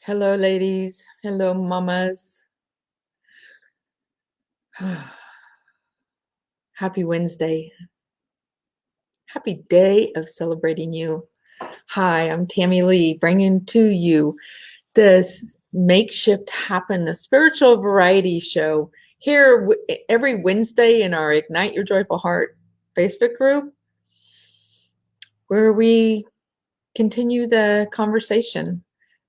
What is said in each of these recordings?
Hello, ladies. Hello, mamas. Happy Wednesday. Happy day of celebrating you. Hi, I'm Tammy Lee, bringing to you this Makeshift Happen, the spiritual variety show here every Wednesday in our Ignite Your Joyful Heart Facebook group, where we continue the conversation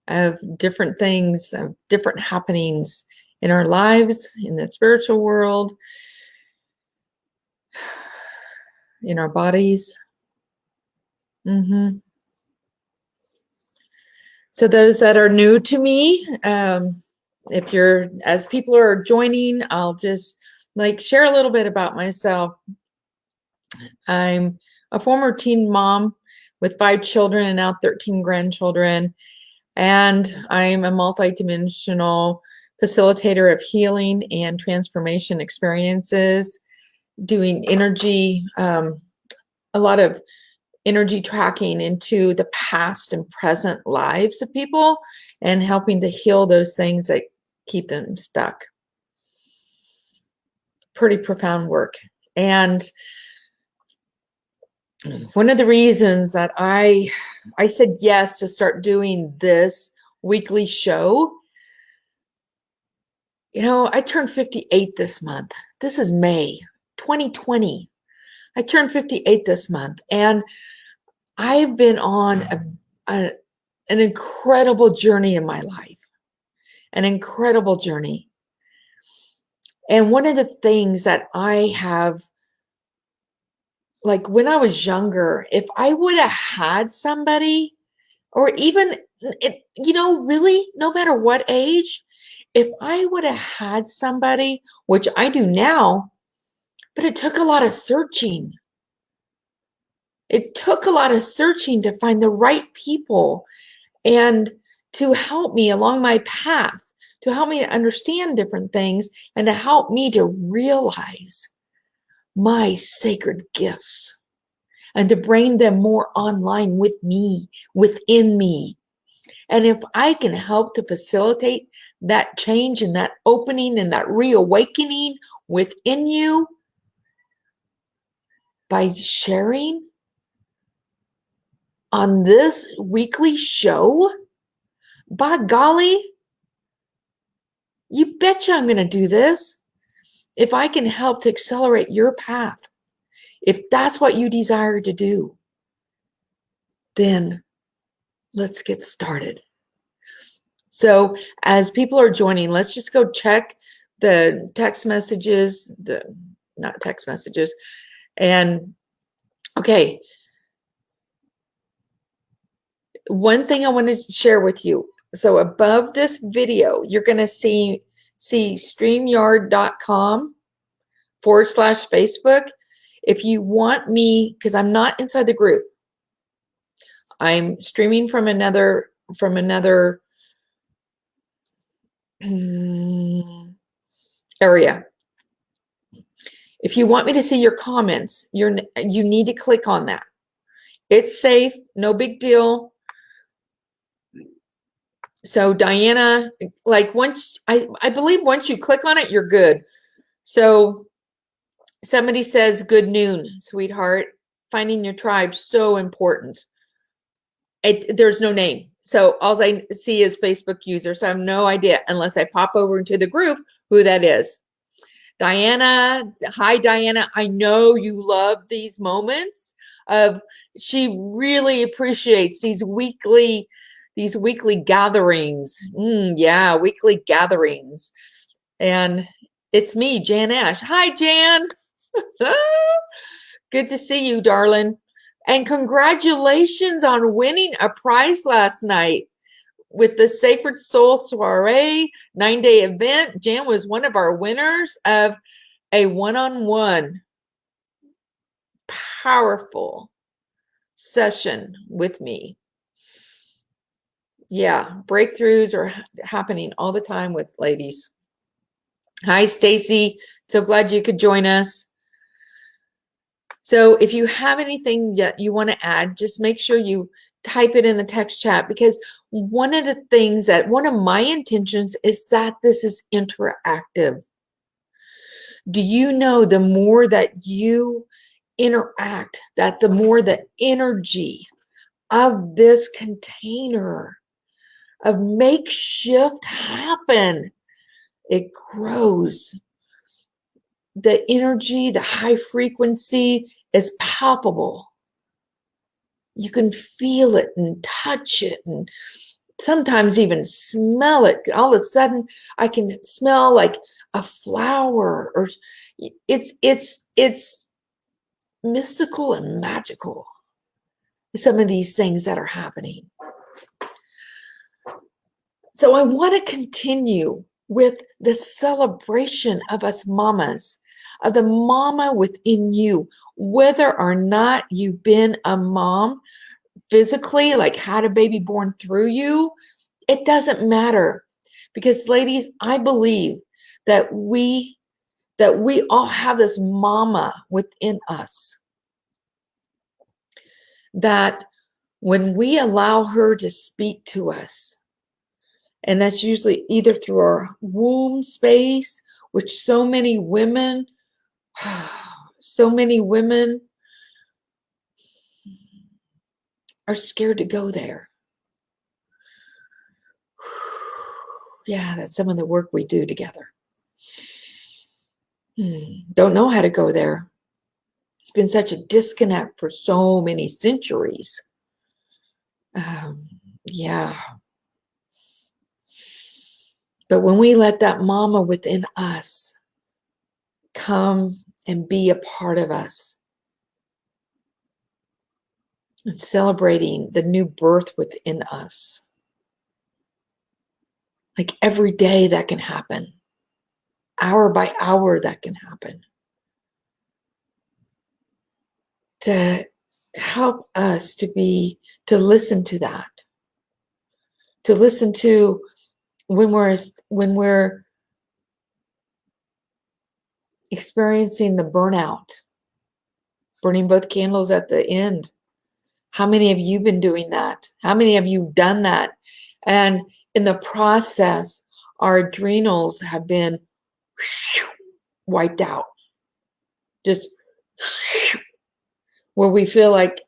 of different things, of different happenings in our lives, in the spiritual world, in our bodies. So those that are new to me, as people are joining, I'll just share a little bit about myself. I'm a former teen mom with 5 children and now 13 grandchildren. And I'm a multidimensional facilitator of healing and transformation experiences, doing energy, a lot of energy tracking into the past and present lives of people and helping to heal those things that keep them stuck. Pretty profound work. And one of the reasons that I said yes to start doing this weekly show, I turned 58 this month. This is May 2020. I turned 58 this month, and I've been on an incredible journey in my life, an incredible journey. And one of the things that I have, when I was younger, if I would have had somebody, or even, really, no matter what age, if I would have had somebody, which I do now, but it took a lot of searching. It took a lot of searching to find the right people and to help me along my path, to help me to understand different things, and to help me to realize my sacred gifts and to bring them more online with me, within me. And if I can help to facilitate that change and that opening and that reawakening within you by sharing on this weekly show, by golly, you betcha I'm going to do this. If I can help to accelerate your path, if that's what you desire to do, then let's get started. So as people are joining, let's just go check the text messages, not text messages. And okay, one thing I want to share with you. So above this video, you're going to see streamyard.com/Facebook. If you want me, because I'm not inside the group, I'm streaming from another area. If you want me to see your comments, you need to click on that. It's safe, no big deal. So Diana, once I believe once you click on it, you're good. So somebody says, good noon, sweetheart. Finding your tribe, so important. There's no name. So all I see is Facebook user. So I have no idea unless I pop over into the group who that is. Diana, hi Diana. I know you love these moments she really appreciates these weekly gatherings. Yeah, weekly gatherings. And it's me, Jan Ash. Hi, Jan. Good to see you, darling. And congratulations on winning a prize last night with the Sacred Soul Soiree 9-day event. Jan was one of our winners of a one-on-one powerful session with me. Yeah, breakthroughs are happening all the time with ladies. Hi, Stacy. So glad you could join us. So if you have anything that you want to add, just make sure you type it in the text chat, because one of my intentions is that this is interactive. Do you know the more that you interact, that the more the energy of this container of makeshift happen, it grows. The energy, the high frequency is palpable. You can feel it and touch it and sometimes even smell it. All of a sudden, I can smell like a flower, or it's mystical and magical. Some of these things that are happening. So I want to continue with the celebration of us mamas, of the mama within you, whether or not you've been a mom physically, like had a baby born through you, it doesn't matter. Because ladies, I believe that we all have this mama within us, that when we allow her to speak to us, and that's usually either through our womb space, which so many women are scared to go there. Yeah, that's some of the work we do together. Don't know how to go there. It's been such a disconnect for so many centuries. Yeah. But when we let that mama within us come and be a part of us, and celebrating the new birth within us, like every day that can happen, hour by hour that can happen, to help us to listen to that, to listen to when we're experiencing the burnout, burning both candles at the end. How many of you been doing that? How many of you done that? And in the process, our adrenals have been wiped out. Just where we feel like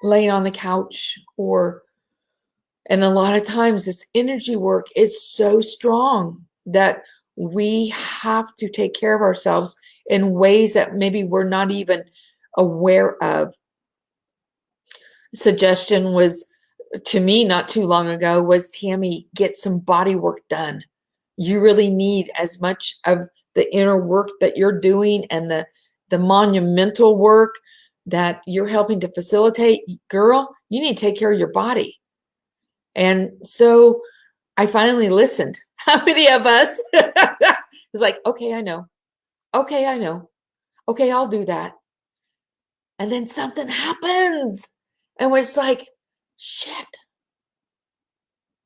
laying on the couch, and a lot of times this energy work is so strong that we have to take care of ourselves in ways that maybe we're not even aware of. Suggestion was to me not too long ago was, Tammy, get some body work done. You really need as much of the inner work that you're doing and the monumental work that you're helping to facilitate. Girl, you need to take care of your body. And so I finally listened. How many of us was like, okay, I know. Okay, I know. Okay, I'll do that. And then something happens. And we're just like, shit,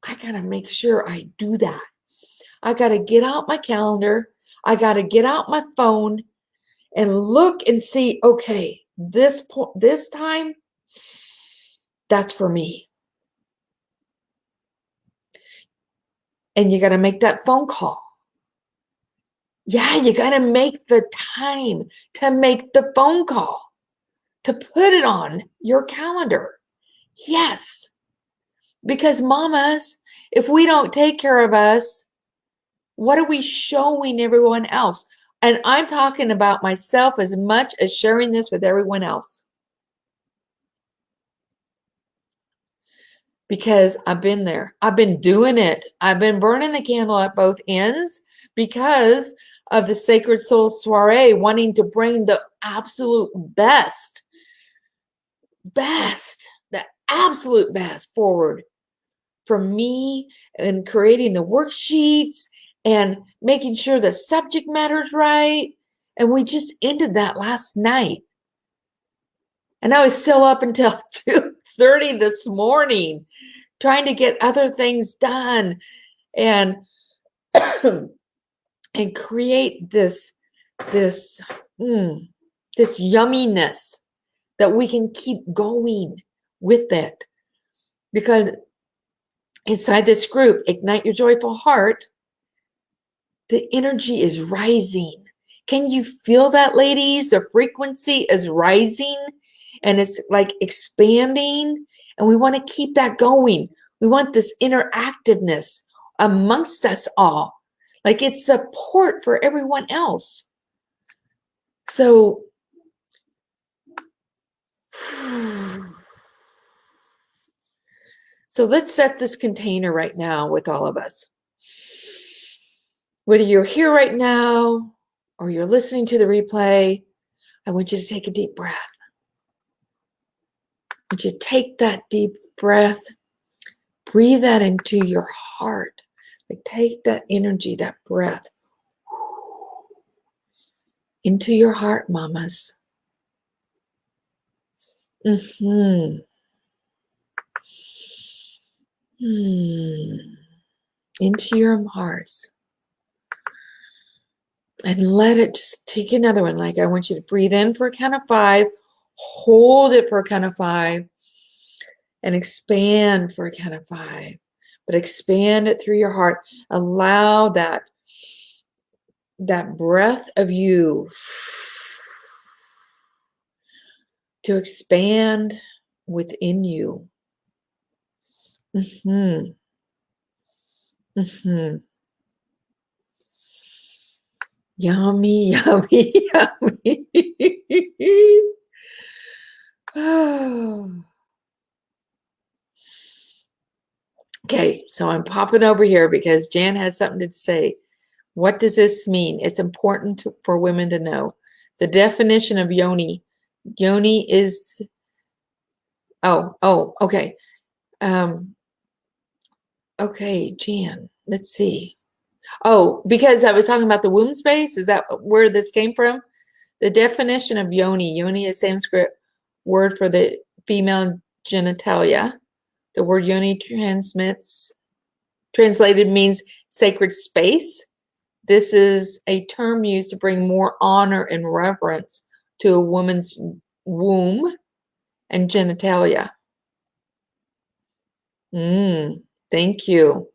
I got to make sure I do that. I got to get out my calendar. I got to get out my phone and look and see, okay, this time, that's for me. And you got to make that phone call. Yeah, you got to make the time to make the phone call, to put it on your calendar. Yes. Because mamas, if we don't take care of us, what are we showing everyone else? And I'm talking about myself as much as sharing this with everyone else. Because I've been there. I've been doing it. I've been burning the candle at both ends because of the Sacred Soul Soiree, wanting to bring the absolute best, the absolute best forward for me, and creating the worksheets and making sure the subject matter's right. And we just ended that last night. And I was still up until 2:30 this morning trying to get other things done and and create this yumminess that we can keep going. with that. Because inside this group, Ignite Your Joyful Heart, the energy is rising. Can you feel that, ladies? The frequency is rising and it's like expanding. And we want to keep that going. We want this interactiveness amongst us all. Like it's support for everyone else. So, let's set this container right now with all of us. Whether you're here right now or you're listening to the replay, I want you to take a deep breath. I want you to take that deep breath, breathe that into your heart. Like take that energy, that breath into your heart, mamas. Into your hearts. And let it just take another one. Like I want you to breathe in for a count of 5, hold it for a count of 5, and expand for a count of 5. But expand it through your heart. Allow that breath of you to expand within you. Yummy, yummy, yummy. Okay, so I'm popping over here because Jan has something to say. What does this mean? It's important for women to know. The definition of Yoni. Yoni is, okay. Okay, Jan, let's see. Oh, because I was talking about the womb space. Is that where this came from? The definition of Yoni. Yoni is Sanskrit word for the female genitalia. The word Yoni translated means sacred space. This is a term used to bring more honor and reverence to a woman's womb and genitalia. Thank you.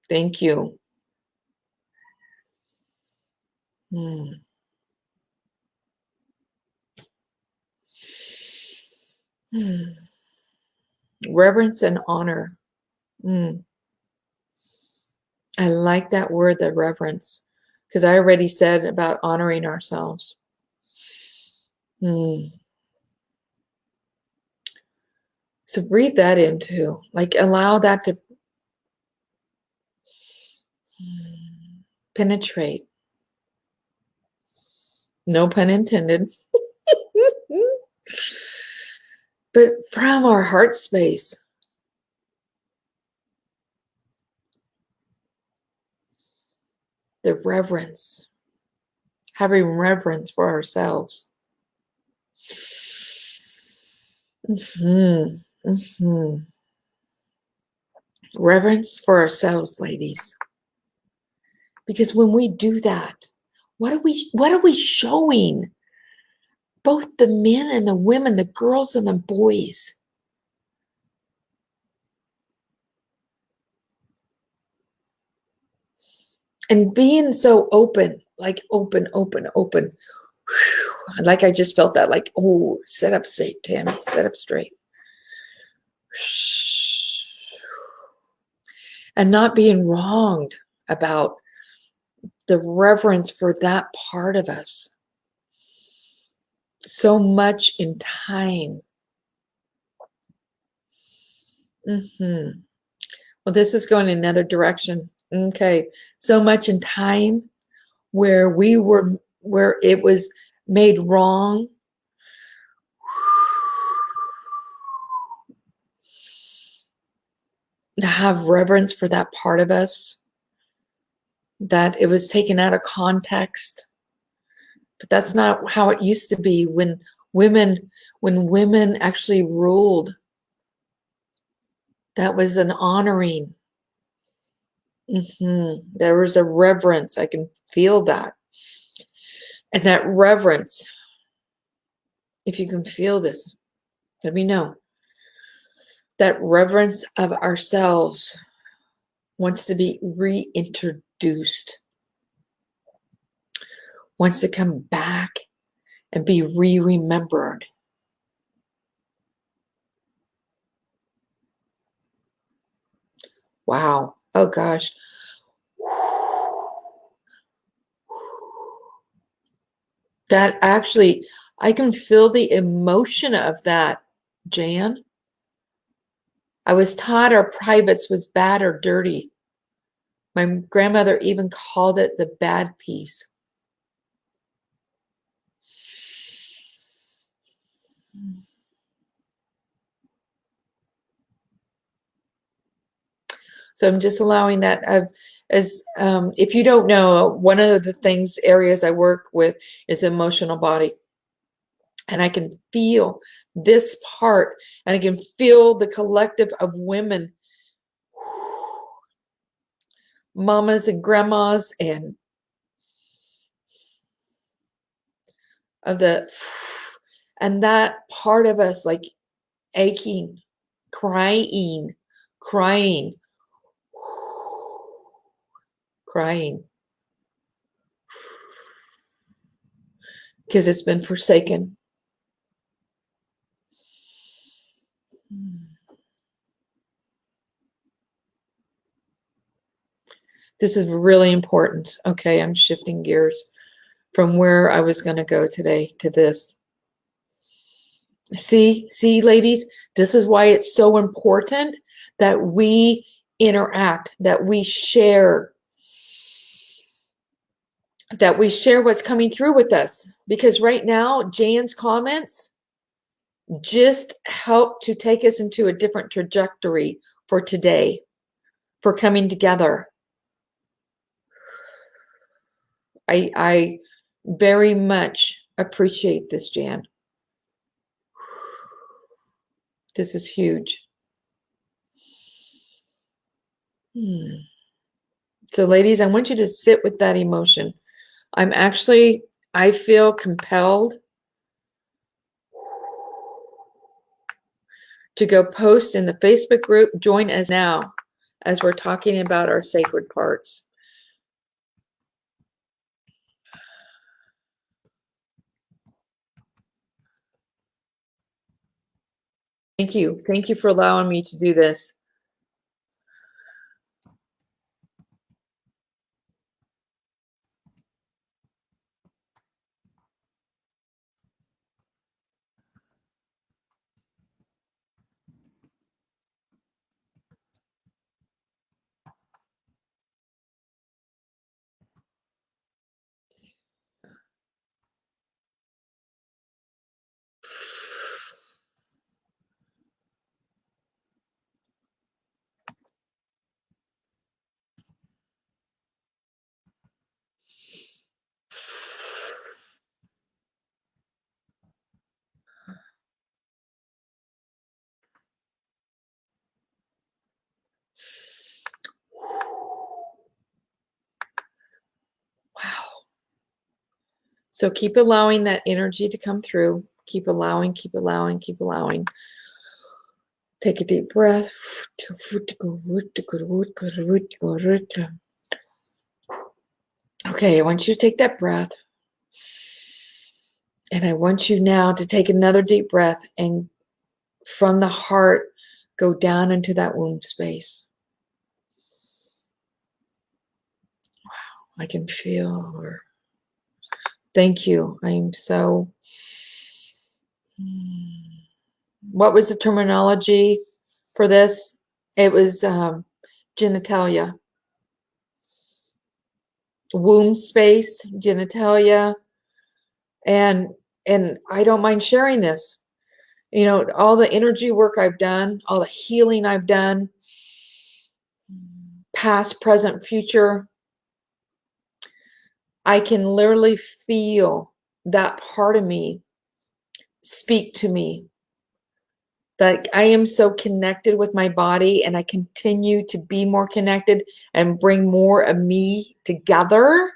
Thank you. Reverence and honor. I like that word, the reverence, because I already said about honoring ourselves. So breathe that into, like allow that to penetrate. No pun intended. But from our heart space. The reverence. Having reverence for ourselves. Reverence for ourselves, ladies. Because when we do that, what are we showing? Both the men and the women, the girls and the boys. And being so open, like open. Like I just felt that, like, oh, sit up straight, Tammy, sit up straight. And not being wronged about the reverence for that part of us. So much in time. Well, this is going in another direction. Okay. So much in time where it was made wrong. To have reverence for that part of us, that it was taken out of context. But that's not how it used to be when women actually ruled. That was an honoring. There was a reverence. I can feel that. And that reverence, if you can feel this, let me know. That reverence of ourselves wants to be reintroduced, wants to come back and be re-remembered. Wow. Oh gosh. That actually, I can feel the emotion of that, Jan. I was taught our privates was bad or dirty. My grandmother even called it the bad piece. So I'm just allowing that if you don't know, one of the areas I work with is the emotional body. And I can feel this part, and I can feel the collective of women, mamas and grandmas, and and that part of us like aching, crying, crying, crying, because it's been forsaken. This is really important. Okay, I'm shifting gears from where I was going to go today to this. See, ladies, this is why it's so important that we interact, that we share what's coming through with us. Because right now, Jan's comments just help to take us into a different trajectory for today, for coming together. I very much appreciate this, Jan. This is huge. So, ladies, I want you to sit with that emotion. I feel compelled to go post in the Facebook group. Join us now as we're talking about our sacred parts. Thank you. Thank you for allowing me to do this. Wow. So keep allowing that energy to come through. Keep allowing, keep allowing, keep allowing. Take a deep breath. Okay, I want you to take that breath. And I want you now to take another deep breath and from the heart, go down into that womb space. Wow, I can feel her. Thank you. I am so... What was the terminology for this? It was genitalia. Womb space, genitalia. And I don't mind sharing this. You know, all the energy work I've done, all the healing I've done, past, present, future, I can literally feel that part of me speak to me. That I am so connected with my body, and I continue to be more connected and bring more of me together.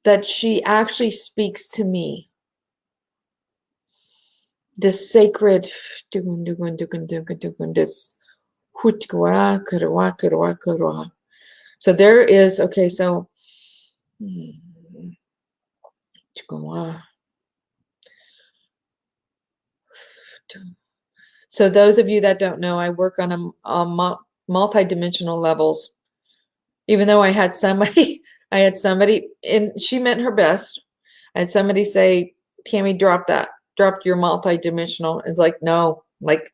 That she actually speaks to me. this sacred, this, so there is, okay, so so those of you that don't know, I work on a multi-dimensional levels. Even though I had somebody, and she meant her best. I had somebody say, Tammy, drop your multi-dimensional. It's like, no, like,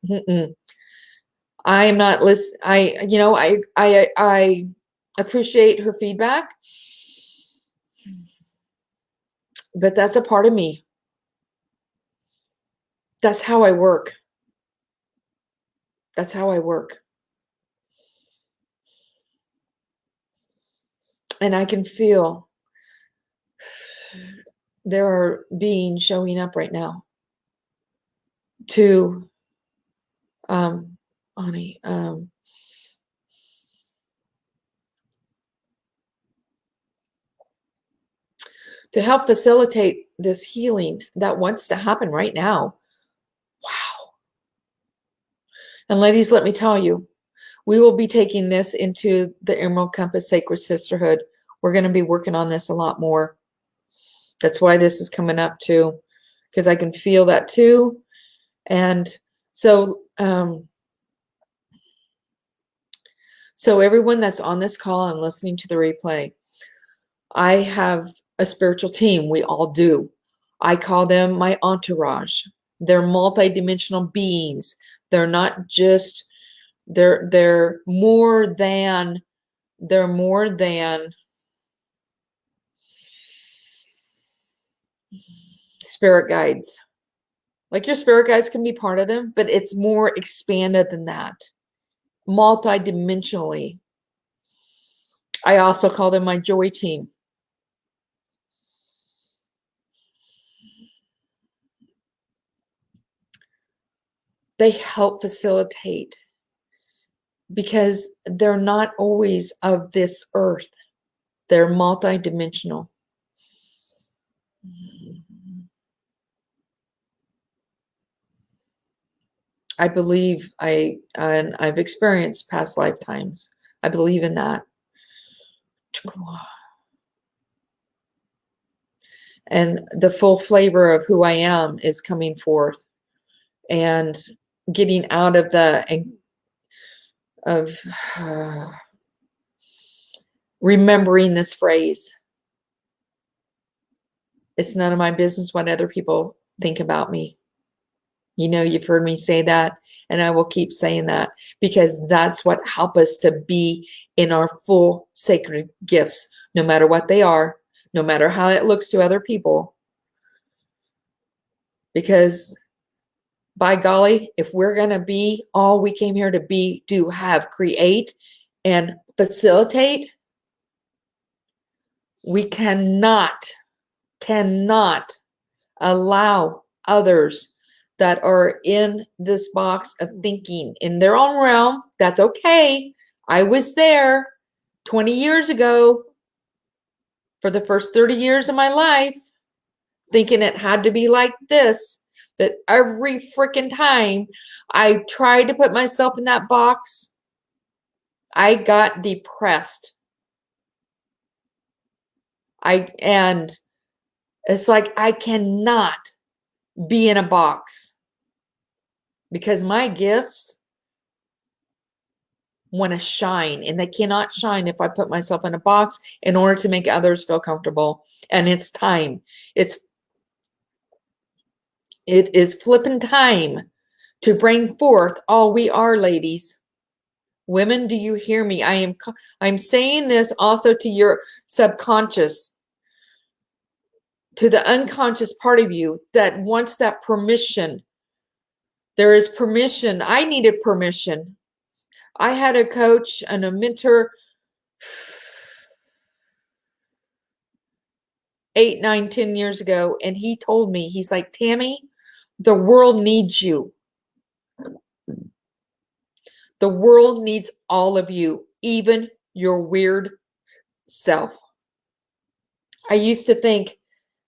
I am not listen. I appreciate her feedback, but that's a part of me. That's how I work. That's how I work. And I can feel there are beings showing up right now to, Ani, to help facilitate this healing that wants to happen right now. Wow. And ladies, let me tell you, we will be taking this into the Emerald Compass Sacred Sisterhood. We're going to be working on this a lot more. That's why this is coming up too, because I can feel that too. And so, so everyone that's on this call and listening to the replay, I have a spiritual team. We all do. I call them my entourage. They're multidimensional beings. They're not just, they're more than spirit guides. Like your spirit guides can be part of them, but it's more expanded than that. Multidimensionally. I also call them my joy team. They help facilitate because they're not always of this earth. They're multidimensional. I believe and I've experienced past lifetimes. I believe in that. And the full flavor of who I am is coming forth and getting out of remembering this phrase. It's none of my business what other people think about me. You know, you've heard me say that, and I will keep saying that because that's what helps us to be in our full sacred gifts, no matter what they are, no matter how it looks to other people. Because by golly, if we're going to be all we came here to be, do, have, create, and facilitate, we cannot allow others that are in this box of thinking in their own realm. That's okay. I was there 20 years ago for the first 30 years of my life thinking it had to be like this. That every freaking time I tried to put myself in that box, I got depressed. And it's like I cannot be in a box because my gifts want to shine, and they cannot shine if I put myself in a box in order to make others feel comfortable. And it's time. It is flipping time to bring forth all we are, ladies. Women, do you hear me? I'm saying this also to your subconscious, to the unconscious part of you that wants that permission. There is permission. I needed permission. I had a coach and a mentor 8, 9, 10 years ago, and he told me, he's like, Tammy, the world needs you. The world needs all of you, even your weird self. I used to think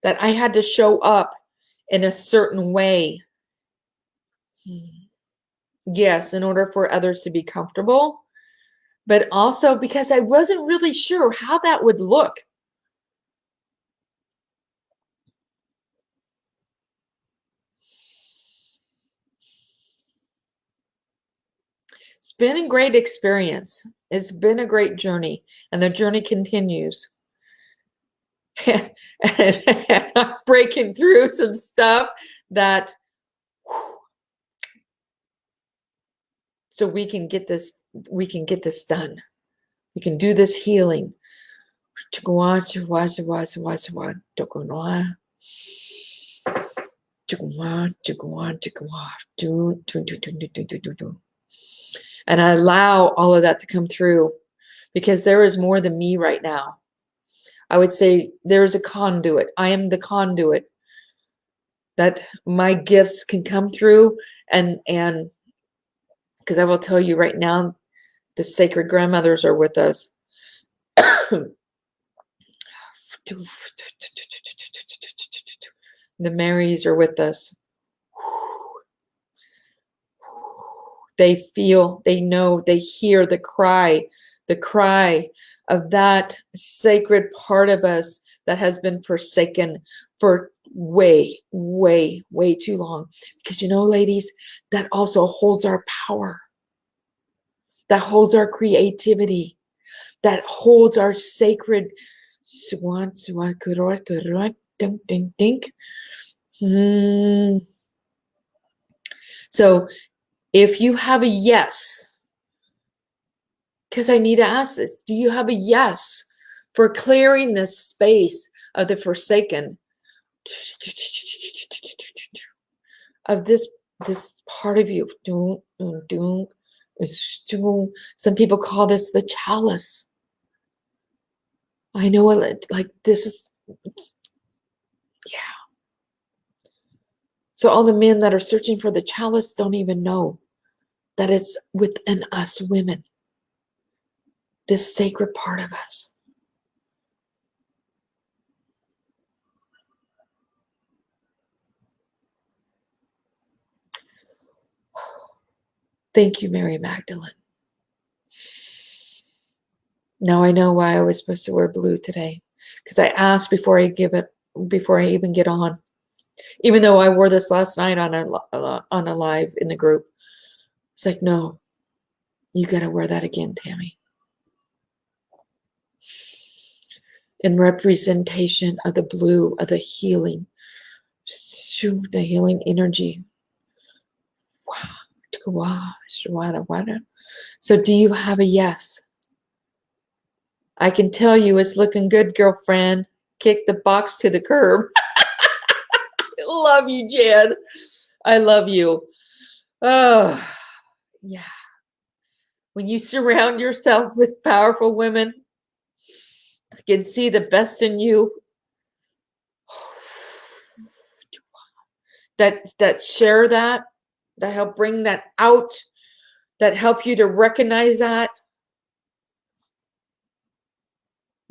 that I had to show up in a certain way Yes, in order for others to be comfortable, but also because I wasn't really sure how that would look. It's been a great experience. It's been a great journey, and the journey continues. And I'm breaking through some stuff that, so we can get this done. We can do this healing. And I allow all of that to come through, because there is more than me right now. I would say there is a conduit. I am the conduit that my gifts can come through, and because I will tell you right now, the sacred grandmothers are with us. The Marys are with us. They feel, they know, they hear the cry of that sacred part of us that has been forsaken for way, way, way too long. Because, ladies, that also holds our power, that holds our creativity, that holds our sacred. So if you have a yes, because I need to ask this, do you have a yes for clearing this space of the forsaken, of this part of you? Some people call this the chalice. I know it, like, this is, yeah. So all the men that are searching for the chalice don't even know that it's within us women, this sacred part of us. Thank you, Mary Magdalene. Now I know why I was supposed to wear blue today, because I asked before I even get on. Even though I wore this last night on a live in the group, it's like, no, you got to wear that again, Tammy. In representation of the blue, of the healing energy. So do you have a yes? I can tell you it's looking good, girlfriend. Kick the box to the curb. Love you, Jen. I love you. Oh, yeah. When you surround yourself with powerful women that can see the best in you, that share that help bring that out, that help you to recognize that.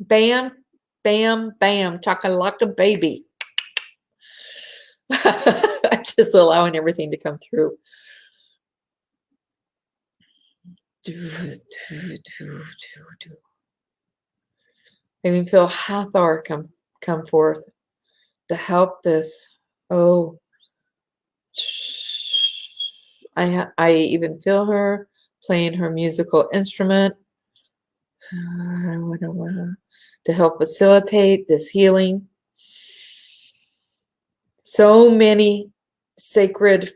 Bam, bam, bam, chakalaka baby. I'm just allowing everything to come through. I even feel Hathor come forth to help this. Oh, I even feel her playing her musical instrument to help facilitate this healing. So many sacred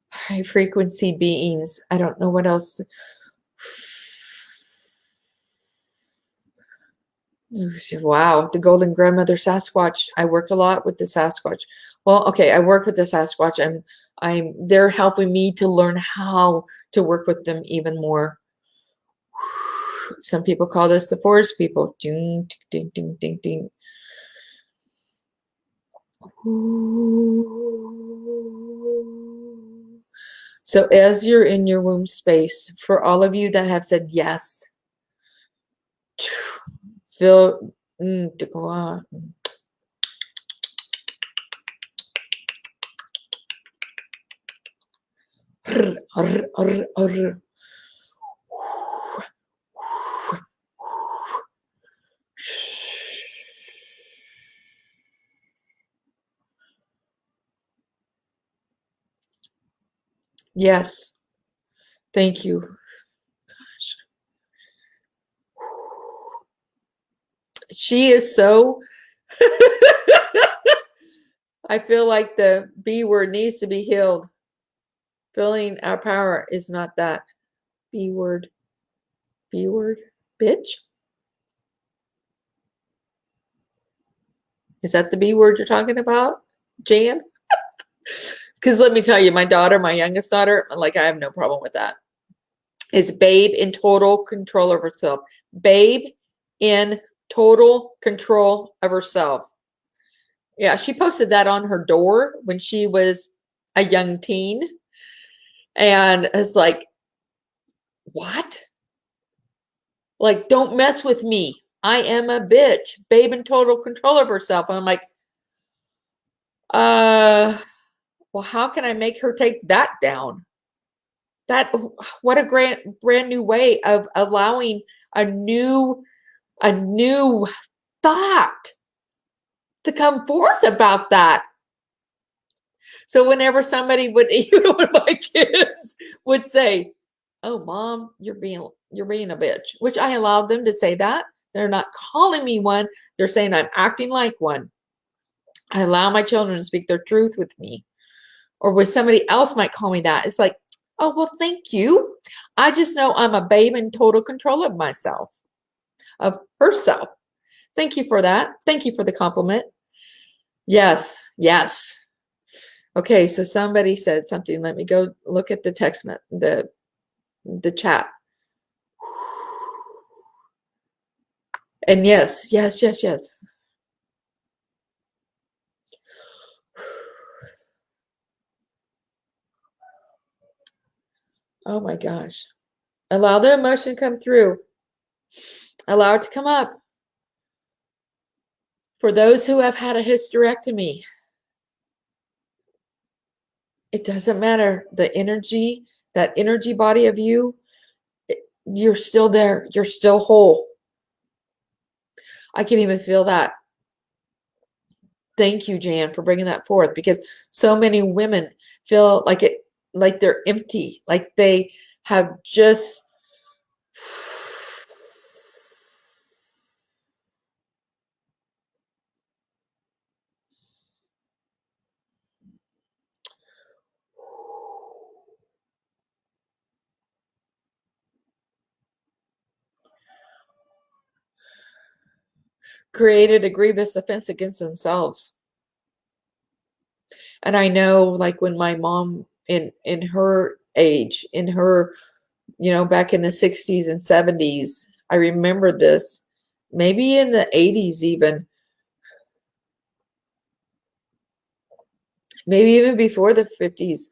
high frequency beings. I don't know what else. Wow, the golden grandmother Sasquatch. I work a lot with the Sasquatch. Well, okay, I work with the Sasquatch. They're helping me to learn how to work with them even more. Some people call this the forest people. Ding, ding, ding, ding, ding. So as you're in your womb space, for all of you that have said yes, feel To go on. Yes. Thank you. She is so I feel like the B word needs to be healed. Feeling our power is not that B word. B word? Bitch? Is that the B word you're talking about, Jan? Because let me tell you, my daughter, my youngest daughter, like I have no problem with that. Is babe in total control of herself. Babe in total control of herself. Yeah, she posted that on her door when she was a young teen. And it's like, what? Like, don't mess with me. I am a bitch. Babe in total control of herself. And I'm like, well, how can I make her take that down? That what a brand new way of allowing a new thought to come forth about that. So whenever somebody would, one of my kids would say, "Oh, mom, you're being a bitch," which I allowed them to say that. They're not calling me one. They're saying I'm acting like one. I allow my children to speak their truth with me, or where somebody else might call me that. It's like, oh, well, thank you. I just know I'm a babe in total control of myself, of herself. Thank you for that. Thank you for the compliment. Yes, yes. Okay, so somebody said something. Let me go look at the text, the chat. And yes, yes, yes, yes. Oh my gosh. Allow the emotion to come through. Allow it to come up. For those who have had a hysterectomy, it doesn't matter. The energy, that energy body of you, you're still there. You're still whole. I can even feel that. Thank you, Jan, for bringing that forth, because so many women feel like they're empty, like they have just created a grievous offense against themselves. And I know, like, when my mom in her age, in her, back in the 60s and 70s, I remember this, maybe in the 80s even, maybe even before the 50s,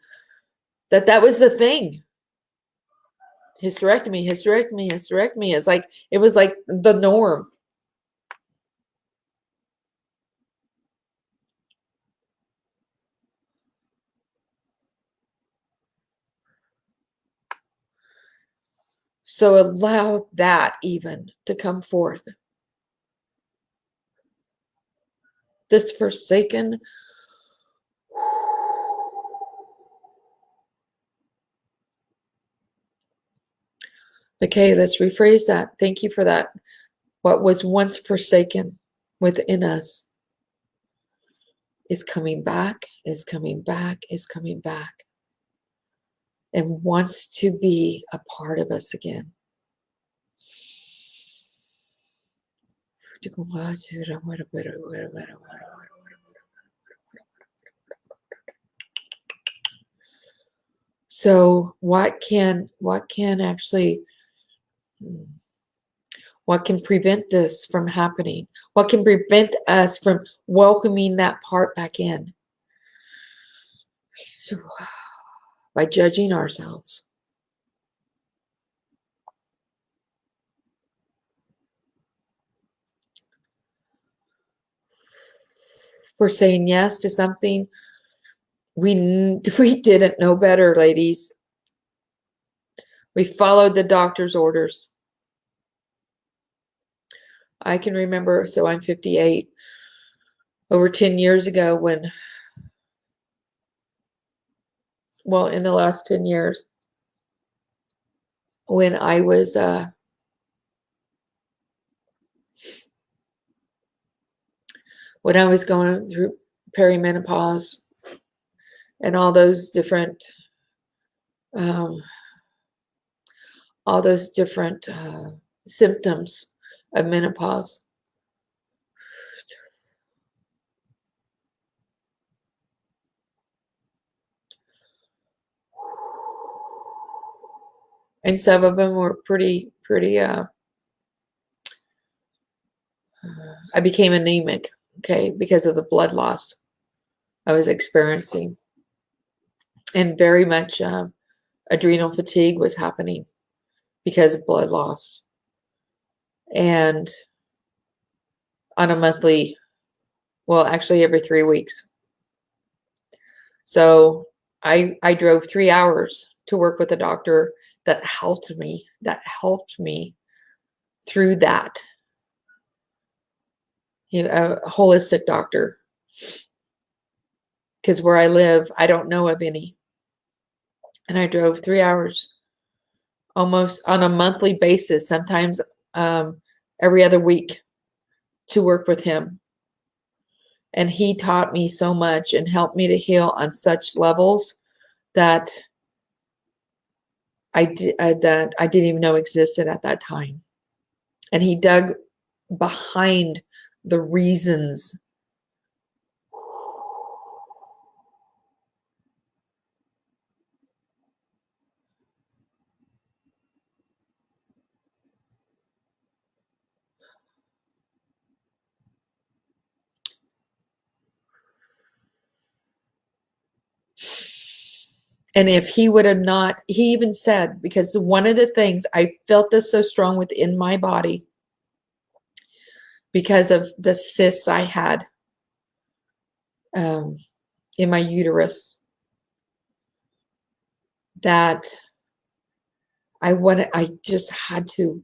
that was the thing. Hysterectomy, hysterectomy, hysterectomy is like, it was like the norm. So allow that even to come forth. This forsaken. Okay, let's rephrase that. Thank you for that. What was once forsaken within us is coming back, is coming back, is coming back, and wants to be a part of us again. So what can actually, what can prevent this from happening? What can prevent us from welcoming that part back in? So, by judging ourselves. for saying yes to something we didn't know better, ladies. We followed the doctor's orders. I can remember, so I'm 58, over 10 years ago when, well, in the last 10 years, when I was going through perimenopause and all those different um, symptoms of menopause. And some of them were pretty, I became anemic, okay, because of the blood loss I was experiencing. And very much adrenal fatigue was happening because of blood loss. And on a monthly, well, actually every 3 weeks. So I drove 3 hours to work with a doctor that helped me through that. A holistic doctor. Because where I live, I don't know of any. And I drove 3 hours almost on a monthly basis, sometimes every other week, to work with him. And he taught me so much and helped me to heal on such levels that I didn't even know existed at that time. And he dug behind the reasons. And if he would have not, he even said, because one of the things I felt this so strong within my body because of the cysts I had in my uterus, that I just had to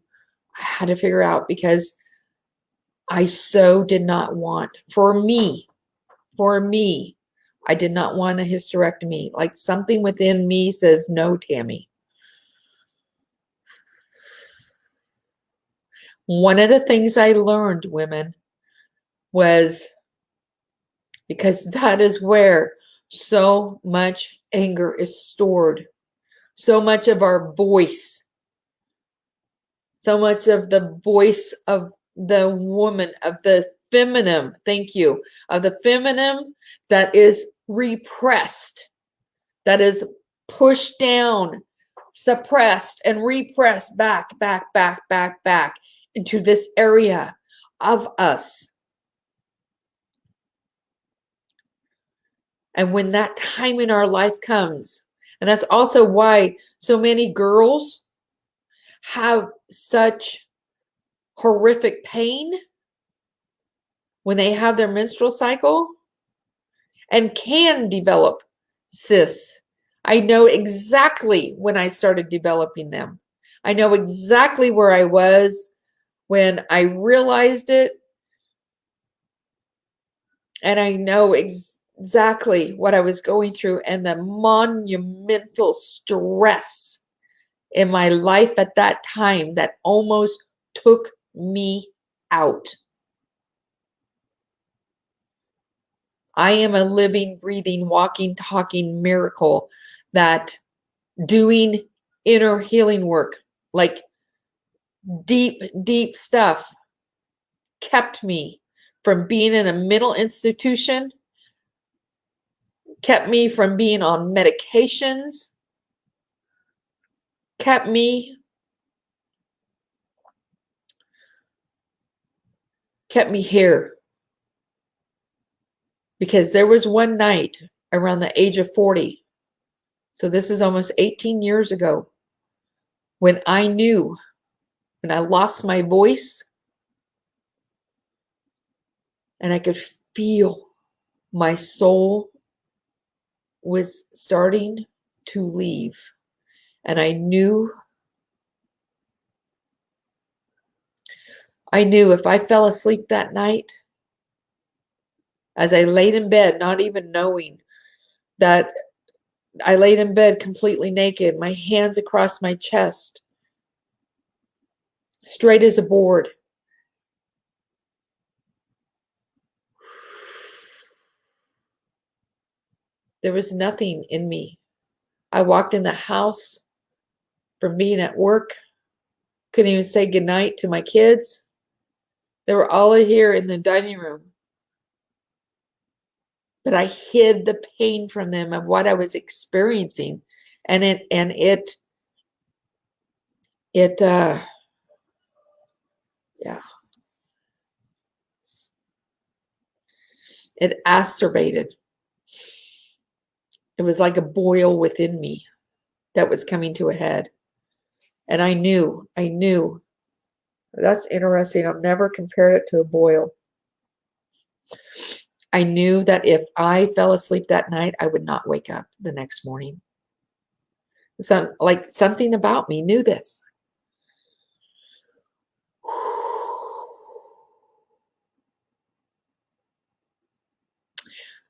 figure out, because I so did not want, for me, I did not want a hysterectomy. Like something within me says, no, Tammy. One of the things I learned, women, was, because that is where so much anger is stored. So much of our voice, so much of the voice of the woman, of the feminine, thank you, of the feminine that is repressed, that is pushed down, suppressed, and repressed back into this area of us. And when that time in our life comes, and that's also why so many girls have such horrific pain when they have their menstrual cycle and can develop cysts. I know exactly when I started developing them. I know exactly where I was when I realized it. And I know exactly what I was going through and the monumental stress in my life at that time that almost took me out. I am a living, breathing, walking, talking miracle that doing inner healing work, like deep stuff, kept me from being in a mental institution, kept me from being on medications, kept me here. Because there was one night around the age of 40, so this is almost 18 years ago, when I knew, when I lost my voice and I could feel my soul was starting to leave. And I knew if I fell asleep that night, as I laid in bed, not even knowing that I laid in bed completely naked, my hands across my chest, straight as a board. There was nothing in me. I walked in the house from being at work, couldn't even say goodnight to my kids. They were all here in the dining room. But I hid the pain from them of what I was experiencing. And it yeah, it acerbated. It was like a boil within me that was coming to a head. And I knew. That's interesting. I've never compared it to a boil. I knew that if I fell asleep that night, I would not wake up the next morning. Something about me knew this.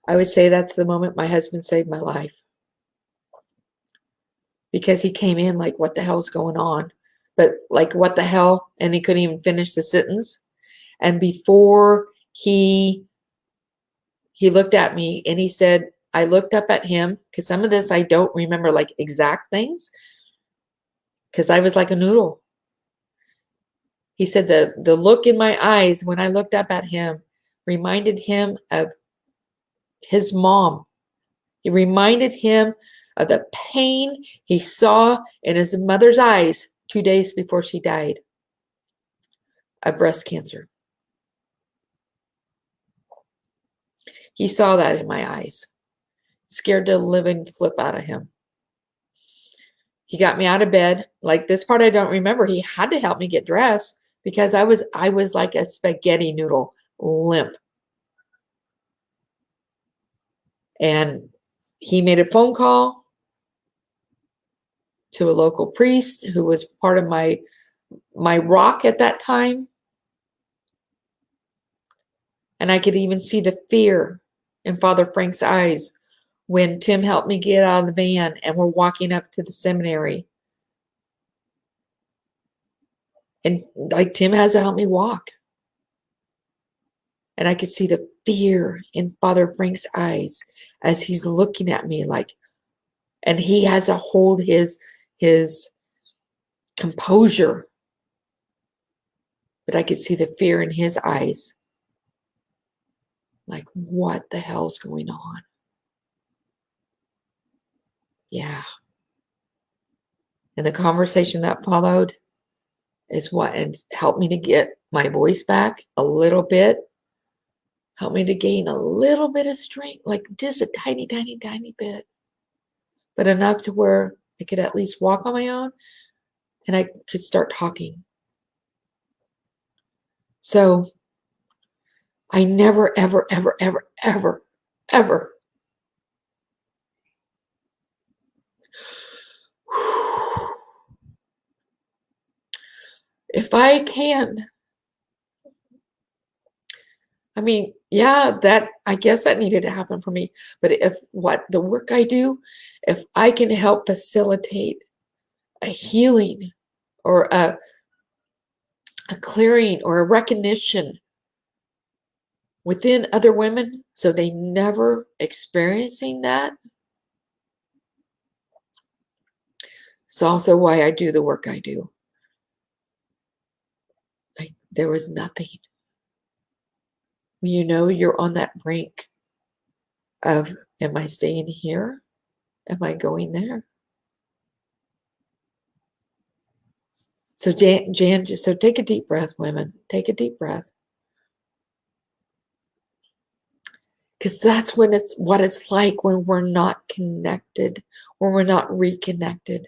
I would say that's the moment my husband saved my life. Because he came in like, what the hell's going on? But like, what the hell? And he couldn't even finish the sentence. And before he looked at me and he said, I looked up at him, because some of this I don't remember like exact things, because I was like a noodle. He said the look in my eyes when I looked up at him reminded him of his mom. It reminded him of the pain he saw in his mother's eyes 2 days before she died of breast cancer. He saw that in my eyes. Scared the living flip out of him. He got me out of bed. Like, this part I don't remember. He had to help me get dressed because I was like a spaghetti noodle, limp. And he made a phone call to a local priest who was part of my rock at that time. And I could even see the fear in Father Frank's eyes when Tim helped me get out of the van and we're walking up to the seminary. And like, Tim has to help me walk. And I could see the fear in Father Frank's eyes as he's looking at me like, and he has to hold his composure. But I could see the fear in his eyes. Like, what the hell's going on? Yeah. And the conversation that followed is what helped me to get my voice back a little bit. Helped me to gain a little bit of strength, like just a tiny, tiny, tiny bit. But enough to where I could at least walk on my own and I could start talking. So I never, ever, ever, ever, ever, ever if I can, I mean, yeah, I guess that needed to happen for me. But if the work I do, if I can help facilitate a healing or a clearing or a recognition within other women so they never experiencing that, it's also why I do the work I do. Like, there was nothing. You know, you're on that brink of, am I staying here? Am I going there? So Jan, just so take a deep breath, women. Take a deep breath. Because that's when what it's like when we're not connected, when we're not reconnected,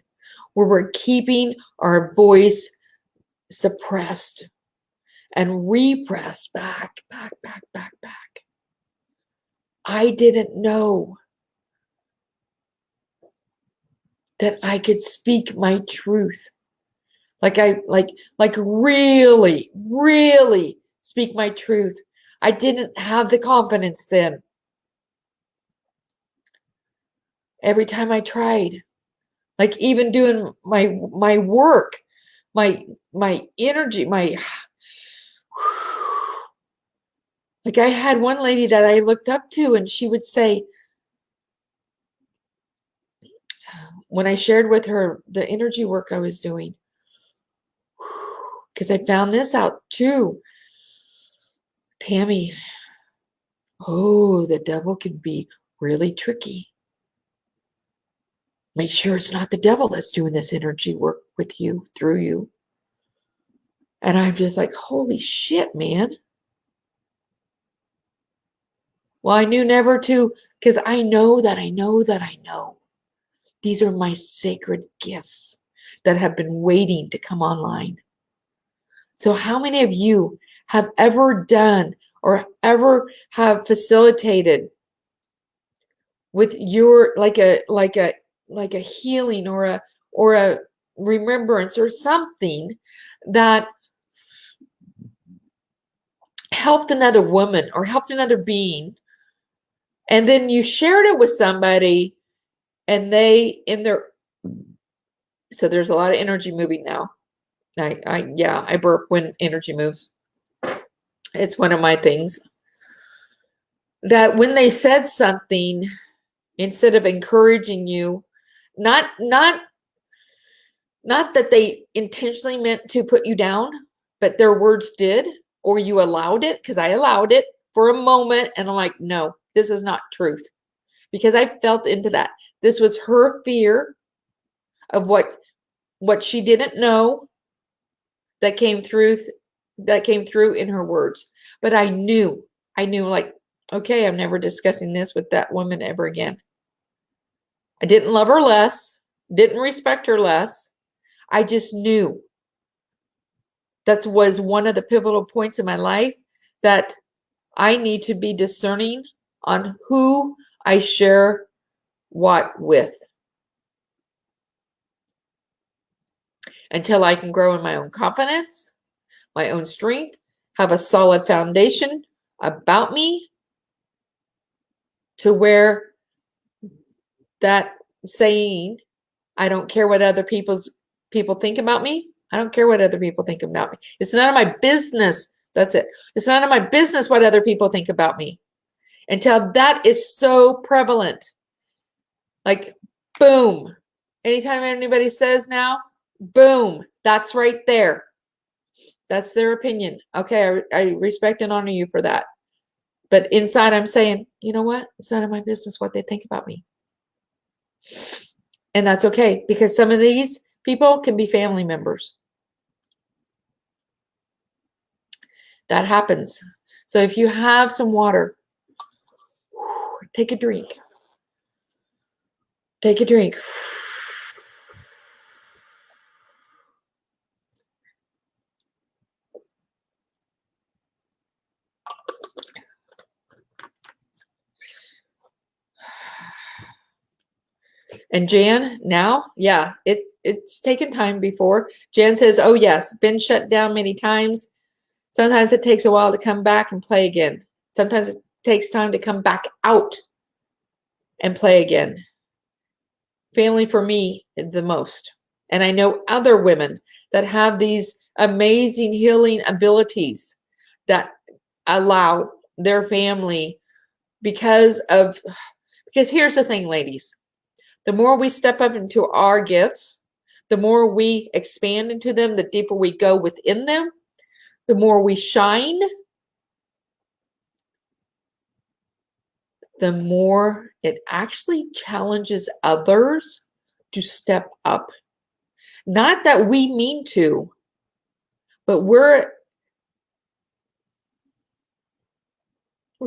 where we're keeping our voice suppressed and repressed back. I didn't know that I could speak my truth. Like really, really speak my truth. I didn't have the confidence then. Every time I tried, like even doing my work, my energy, my like I had one lady that I looked up to, and she would say, when I shared with her the energy work I was doing, because I found this out too, Tammy, oh, the devil can be really tricky. Make sure it's not the devil that's doing this energy work with you, through you. And I'm just like, holy shit, man. Well, I knew never to, because I know that I know that I know. These are my sacred gifts that have been waiting to come online. So how many of you have ever done or ever have facilitated with your like a healing or a remembrance or something that helped another woman or helped another being, and then you shared it with somebody and they in their so there's a lot of energy moving now. I burp when energy moves. It's one of my things. That when they said something, instead of encouraging you, not that they intentionally meant to put you down, but their words did, or you allowed it, because I allowed it for a moment, and I'm like, no, this is not truth. Because I felt into that. This was her fear of what she didn't know that came through in her words. But I knew like, okay, I'm never discussing this with that woman ever again. I didn't love her less, didn't respect her less. I just knew that was one of the pivotal points in my life that I need to be discerning on who I share what with, until I can grow in my own confidence, my own strength, have a solid foundation about me, to where that saying, I don't care what other people think about me. I don't care what other people think about me. It's none of my business. That's it. It's none of my business what other people think about me. Until that is so prevalent. Like, boom. Anytime anybody says now, boom, that's right there. That's their opinion. Okay, I respect and honor you for that. But inside I'm saying, you know what? It's none of my business what they think about me. And that's okay, because some of these people can be family members. That happens. So if you have some water, take a drink. Take a drink. And Jan, now, yeah, it's taken time before. Jan says, oh yes, been shut down many times. Sometimes it takes a while to come back and play again. Sometimes it takes time to come back out and play again. Family for me is the most. And I know other women that have these amazing healing abilities that allow their family because here's the thing, ladies. The more we step up into our gifts, the more we expand into them, the deeper we go within them, the more we shine, the more it actually challenges others to step up. Not that we mean to, but we're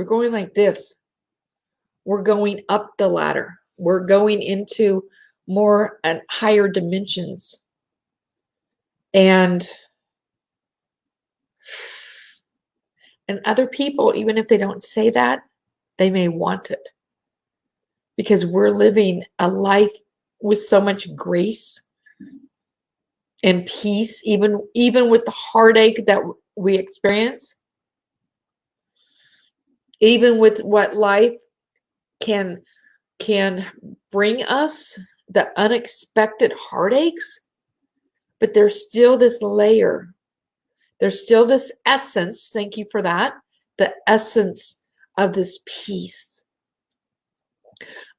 going like this. We're going up the ladder. We're going into more and higher dimensions. And other people, even if they don't say that, they may want it. Because we're living a life with so much grace and peace, even with the heartache that we experience, even with what life can bring us, the unexpected heartaches, but there's still this layer. There's still this essence, thank you for that, the essence of this peace,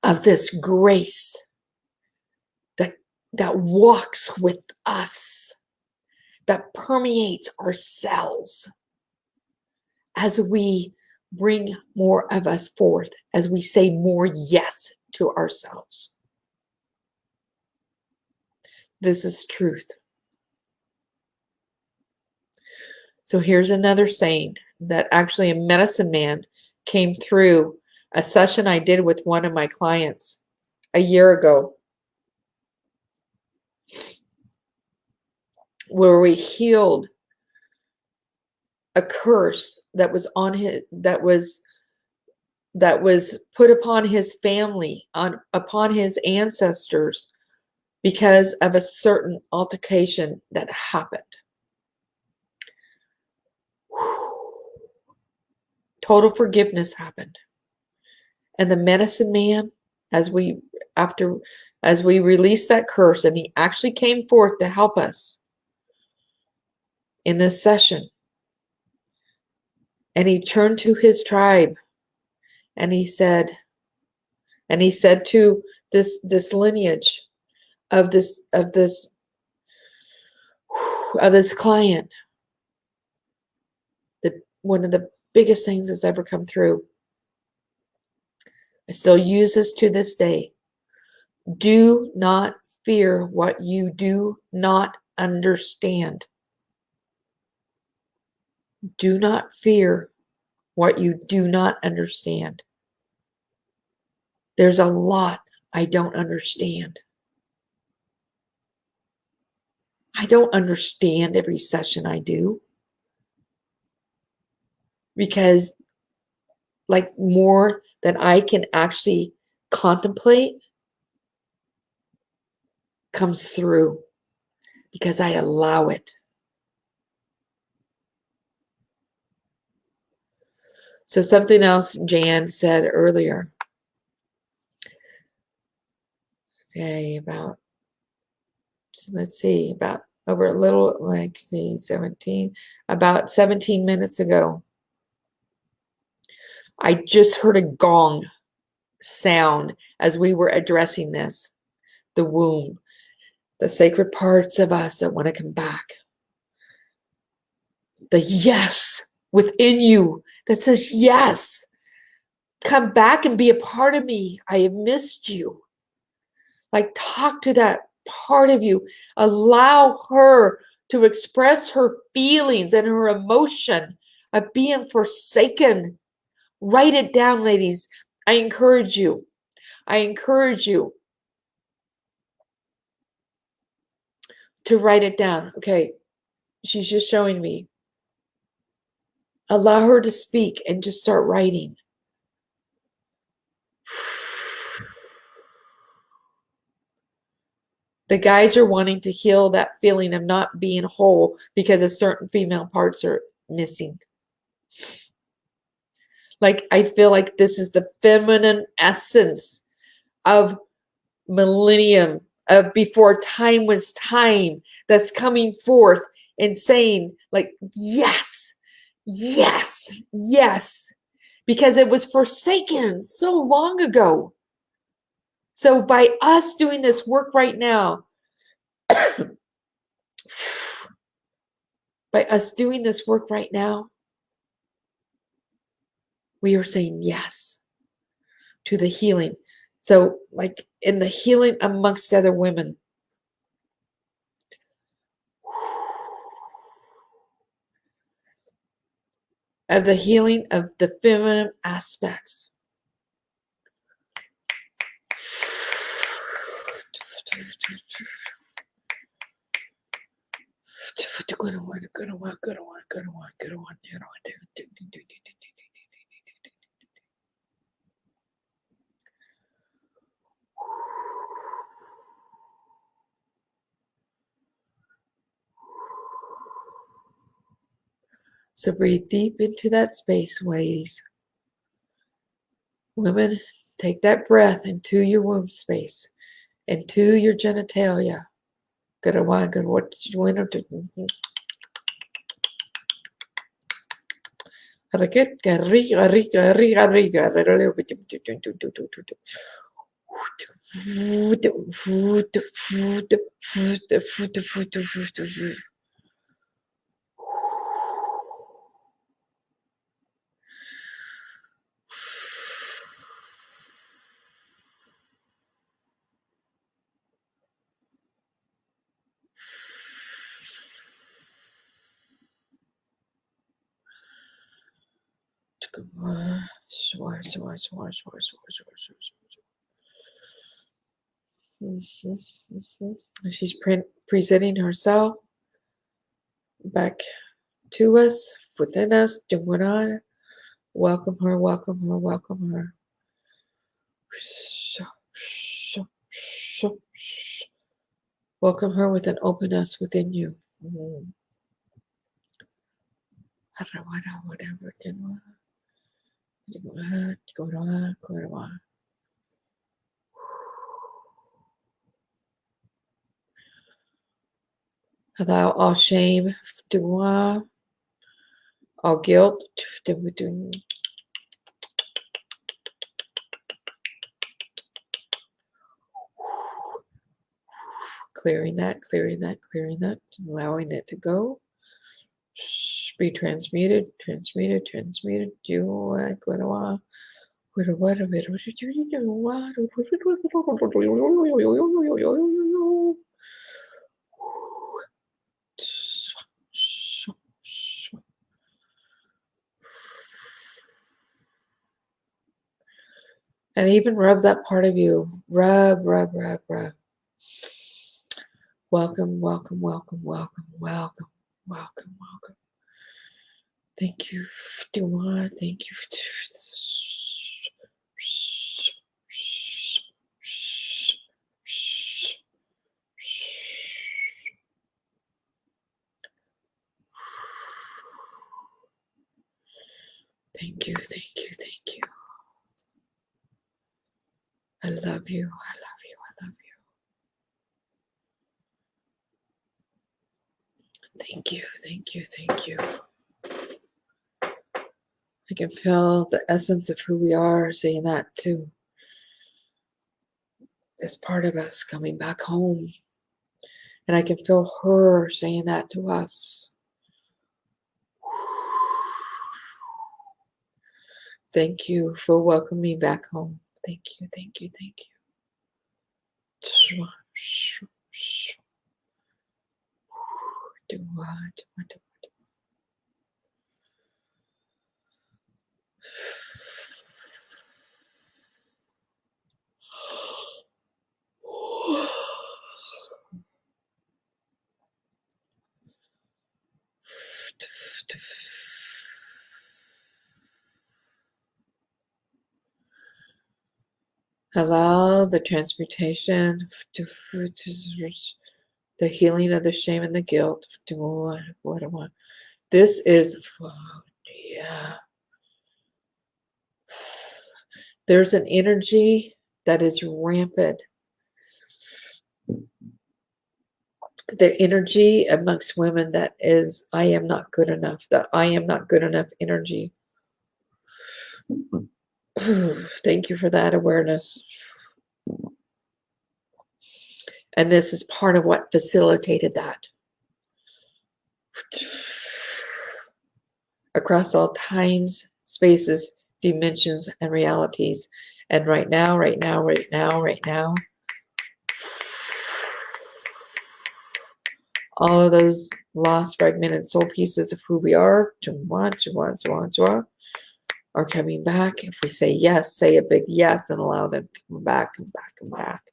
of this grace that walks with us, that permeates our cells as we bring more of us forth, as we say more yes to ourselves. This is truth. So here's another saying that actually a medicine man came through a session I did with one of my clients a year ago, where we healed a curse that was on his, that was put upon his family, upon his ancestors, because of a certain altercation that happened. Total forgiveness happened. And the medicine man, as we released that curse, and he actually came forth to help us in this session. And he turned to his tribe and he said to this lineage of this client, that one of the biggest things that's ever come through. I still use this to this day. Do not fear what you do not understand. Do not fear what you do not understand. There's a lot I don't understand. I don't understand every session I do, because like more than I can actually contemplate comes through because I allow it. So something else Jan said earlier. Okay, about over a little, like, see, 17, about 17 minutes ago, I just heard a gong sound as we were addressing this, the womb, the sacred parts of us that want to come back. The yes within you that says, yes, come back and be a part of me. I have missed you. Like, talk to that part of you. Allow her to express her feelings and her emotion of being forsaken. Write it down, ladies. I encourage you. I encourage you to write it down. Okay, she's just showing me. Allow her to speak and just start writing. The guys are wanting to heal that feeling of not being whole because of certain female parts are missing. Like, I feel like this is the feminine essence of millennium, of before time was time, that's coming forth and saying, like, yes, yes, yes, because it was forsaken so long ago. So by us doing this work right now, we are saying yes to the healing. So, like, in the healing amongst other women, of the healing of the feminine aspects. Good one. So breathe deep into that space, ladies. Women, take that breath into your womb space, into your genitalia. Good one, good what winner to rica, rica, rica, rica, rica. She's presenting herself back to us, within us, doing on. Welcome her, welcome her, welcome her. Welcome her with an openness within you. Allow all shame, all guilt, clearing that, clearing that, clearing that, allowing it to go. Be transmuted, transmuted, transmuted. And even rub that part of you. Rub, rub, rub, rub. Welcome, welcome, welcome, welcome, welcome, welcome, welcome. Thank you, Dua. Thank you. Thank you, thank you, thank you. I love you, I love you, I love you. Thank you, thank you, thank you. I can feel the essence of who we are saying that too. This part of us coming back home. And I can feel her saying that to us. Thank you for welcoming me back home. Thank you, thank you, thank you. Allow the transmutation, the healing of the shame and the guilt. What I want. This is, yeah. There's an energy that is rampant. The energy amongst women that is, I am not good enough. The I am not good enough energy. Thank you for that awareness. And this is part of what facilitated that. Across all times, spaces, dimensions, and realities. And right now, right now, right now, right now, all of those lost, fragmented soul pieces of who we are, are coming back. If we say yes, say a big yes and allow them to come back and back and back.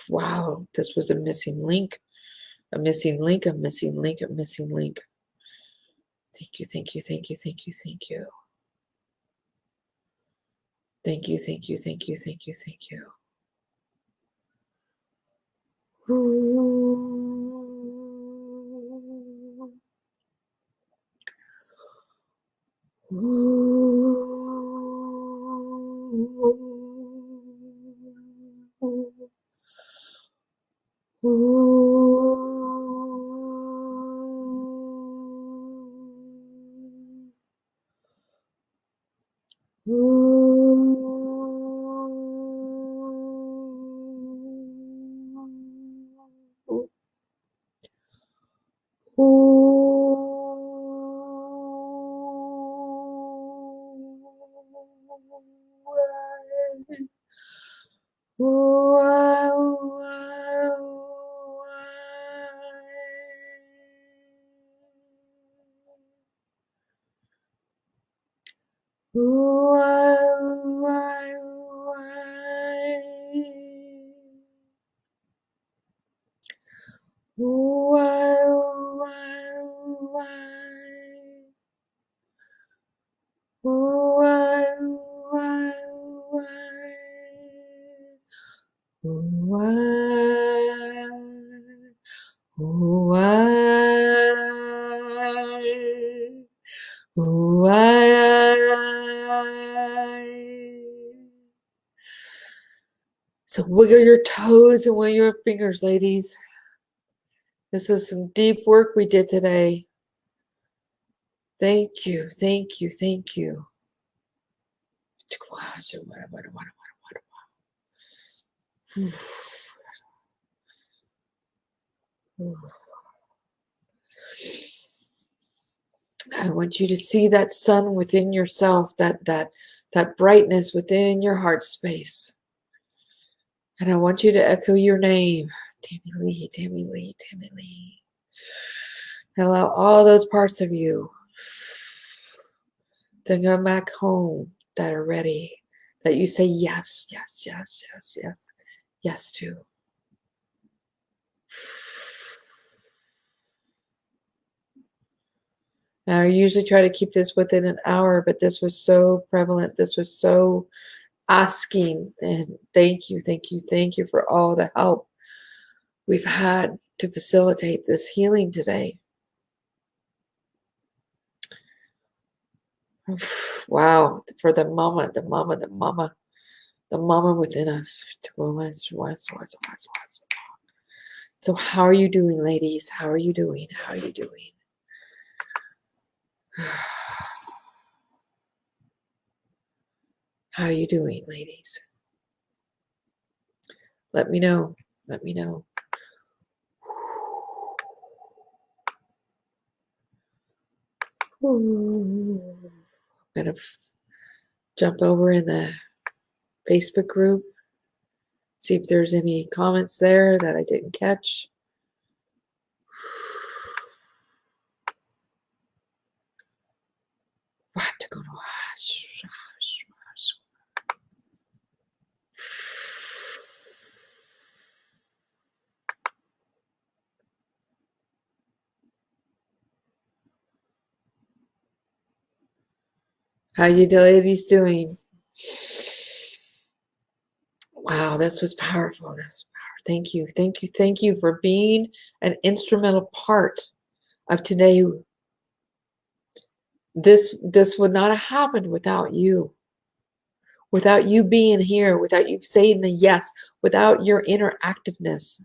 Wow, this was a missing link, a missing link, a missing link, a missing link. Thank you, thank you, thank you, thank you, thank you. Thank you, thank you, thank you, thank you, thank you. So wiggle your toes and wiggle your fingers, ladies. This is some deep work we did today. Thank you, thank you, thank you. I want you to see that sun within yourself, that brightness within your heart space. And I want you to echo your name, Tammy Lee, Tammy Lee, Tammy Lee. And allow all those parts of you to come back home that are ready, that you say yes, yes, yes, yes, yes, yes to. Now, I usually try to keep this within an hour, but this was so prevalent. This was so asking. And thank you, thank you, thank you for all the help we've had to facilitate this healing today. Wow, for the mama within us. So how are you doing, ladies? How are you doing? How are you doing? How are you doing, ladies? Let me know. Let me know. I'm gonna jump over in the Facebook group, see if there's any comments there that I didn't catch. How you ladies doing? Wow, this was powerful. That's powerful. Thank you, thank you, thank you for being an instrumental part of today. This would not have happened without you. Without you being here, without you saying the yes, without your interactiveness.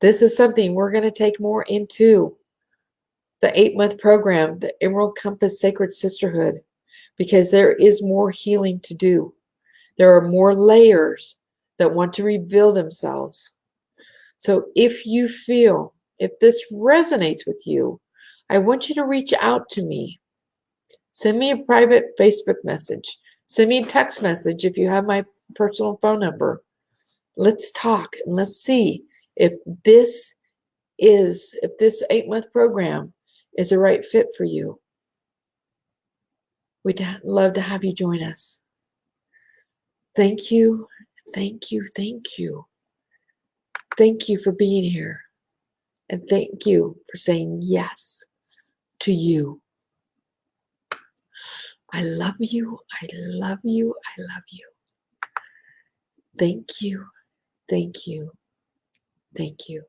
This is something we're going to take more into the 8-month program, the Emerald Compass Sacred Sisterhood, because there is more healing to do. There are more layers that want to reveal themselves. So if you feel, if this resonates with you, I want you to reach out to me. Send me a private Facebook message. Send me a text message if you have my personal phone number. Let's talk and let's see if this 8-month program is the right fit for you. We'd love to have you join us. Thank you, thank you, thank you. Thank you for being here. And thank you for saying yes to you. I love you, I love you, I love you. Thank you, thank you. Thank you.